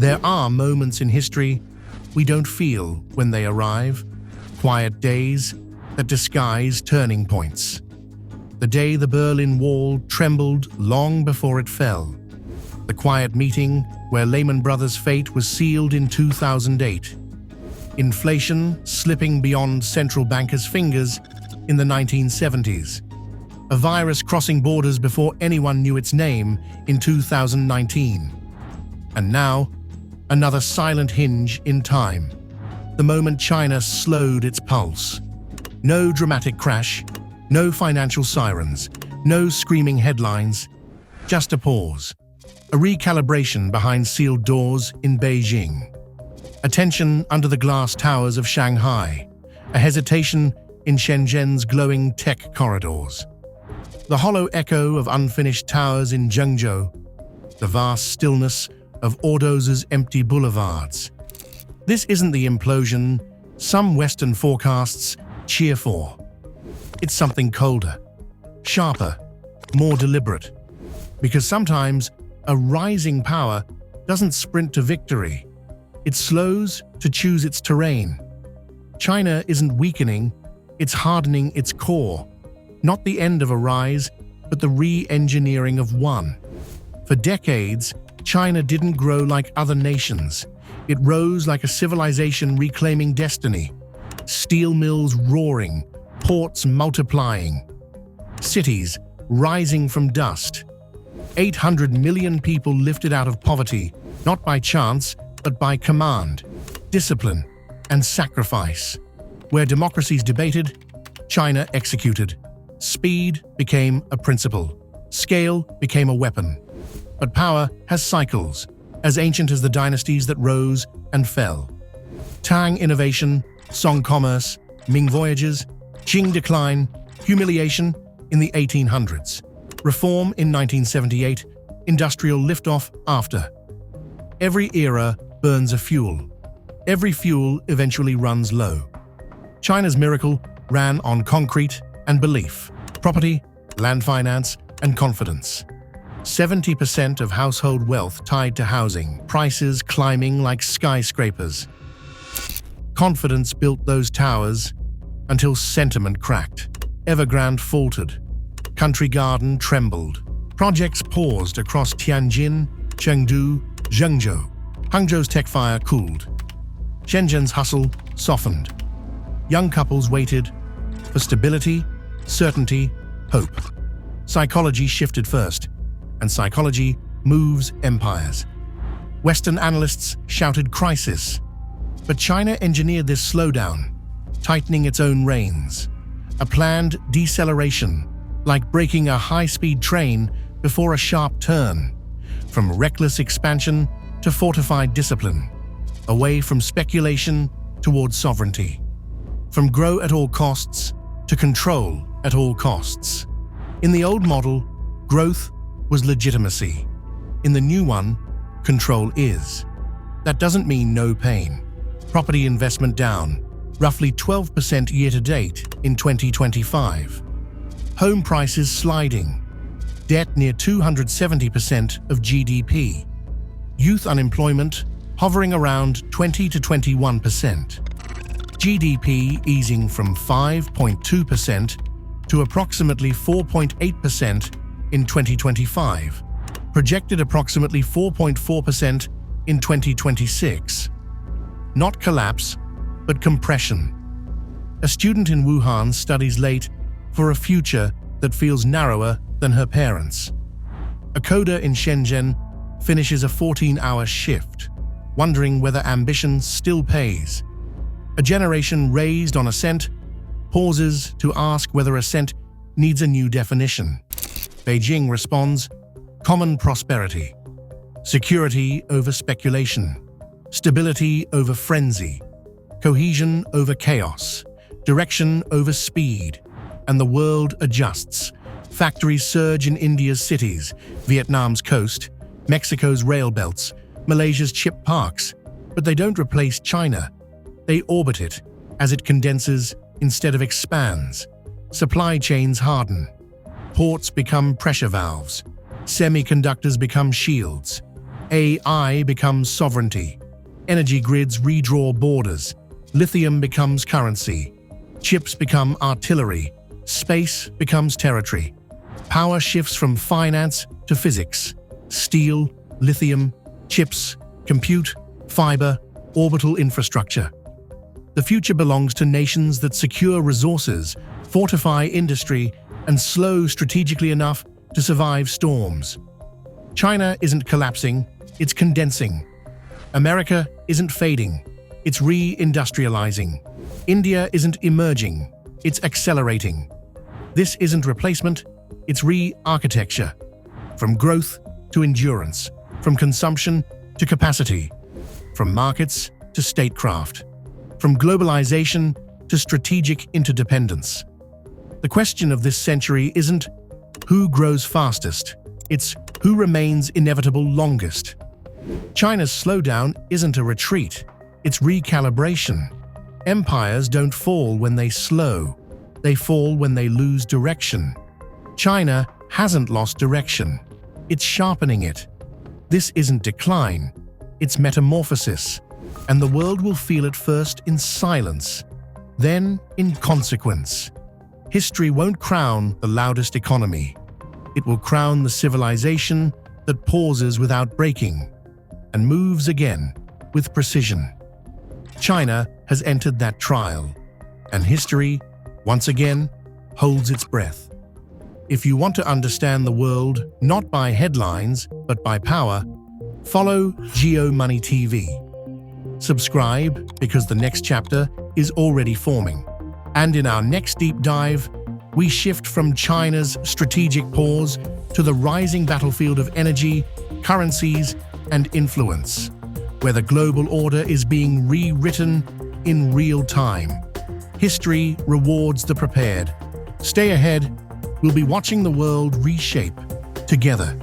There are moments in history we don't feel when they arrive, quiet days that disguise turning points. The day the Berlin Wall trembled long before it fell. The quiet meeting where Lehman Brothers' fate was sealed in 2008. Inflation slipping beyond central bankers' fingers in the 1970s. A virus crossing borders before anyone knew its name in 2019. And now, another silent hinge in time. The moment China slowed its pulse. No dramatic crash, no financial sirens, no screaming headlines, just a pause. A recalibration behind sealed doors in Beijing. A tension under the glass towers of Shanghai. A hesitation in Shenzhen's glowing tech corridors. The hollow echo of unfinished towers in Zhengzhou. The vast stillness of Ordoz's empty boulevards. This isn't the implosion some Western forecasts cheer for. It's something colder, sharper, more deliberate. Because sometimes a rising power doesn't sprint to victory. It slows to choose its terrain. China isn't weakening, it's hardening its core. Not the end of a rise, but the re-engineering of one. For decades, China didn't grow like other nations. It rose like a civilization reclaiming destiny. Steel mills roaring, ports multiplying. Cities rising from dust. 800 million people lifted out of poverty, not by chance, but by command, discipline, and sacrifice. Where democracies debated, China executed. Speed became a principle. Scale became a weapon. But power has cycles, as ancient as the dynasties that rose and fell. Tang innovation, Song commerce, Ming voyages, Qing decline, humiliation in the 1800s. Reform in 1978, industrial liftoff after. Every era burns a fuel. Every fuel eventually runs low. China's miracle ran on concrete and belief, property, land finance, and confidence. 70% of household wealth tied to housing, prices climbing like skyscrapers. Confidence built those towers until sentiment cracked. Evergrande faltered. Country Garden trembled. Projects paused across Tianjin, Chengdu, Zhengzhou. Hangzhou's tech fire cooled. Shenzhen's hustle softened. Young couples waited for stability, certainty, hope. Psychology shifted first, and psychology moves empires. Western analysts shouted crisis, but China engineered this slowdown, tightening its own reins. A planned deceleration, like braking a high-speed train before a sharp turn. From reckless expansion to fortified discipline. Away from speculation towards sovereignty. From grow at all costs to control at all costs. In the old model, growth was legitimacy. In the new one, control is. That doesn't mean no pain. Property investment down, roughly 12% year-to-date in 2025. Home prices sliding. Debt near 270% of GDP. Youth unemployment hovering around 20 to 21%. GDP easing from 5.2% to approximately 4.8% in 2025. Projected approximately 4.4% in 2026. Not collapse, but compression. A student in Wuhan studies late for a future that feels narrower than her parents. A coder in Shenzhen finishes a 14-hour shift, wondering whether ambition still pays. A generation raised on ascent pauses to ask whether ascent needs a new definition. Beijing responds, common prosperity. Security over speculation. Stability over frenzy. Cohesion over chaos. Direction over speed. And the world adjusts. Factories surge in India's cities, Vietnam's coast, Mexico's rail belts, Malaysia's chip parks. But they don't replace China. They orbit it as it condenses instead of expands. Supply chains harden. Ports become pressure valves. Semiconductors become shields. AI becomes sovereignty. Energy grids redraw borders. Lithium becomes currency. Chips become artillery. Space becomes territory. Power shifts from finance to physics. Steel, lithium, chips, compute, fiber, orbital infrastructure. The future belongs to nations that secure resources, fortify industry, and slow strategically enough to survive storms. China isn't collapsing, it's condensing. America isn't fading, it's re-industrializing. India isn't emerging, it's accelerating. This isn't replacement, it's re-architecture. From growth to endurance, from consumption to capacity, from markets to statecraft, from globalization to strategic interdependence. The question of this century isn't who grows fastest, it's who remains inevitable longest. China's slowdown isn't a retreat, it's recalibration. Empires don't fall when they slow, they fall when they lose direction. China hasn't lost direction, it's sharpening it. This isn't decline, it's metamorphosis, and the world will feel it first in silence, then in consequence. History won't crown the loudest economy. It will crown the civilization that pauses without breaking and moves again with precision. China has entered that trial, and history, once again, holds its breath. If you want to understand the world not by headlines but by power, follow GeoMoney TV. Subscribe because the next chapter is already forming. And in our next deep dive, we shift from China's strategic pause to the rising battlefield of energy, currencies, and influence, where the global order is being rewritten in real time. History rewards the prepared. Stay ahead, we'll be watching the world reshape together.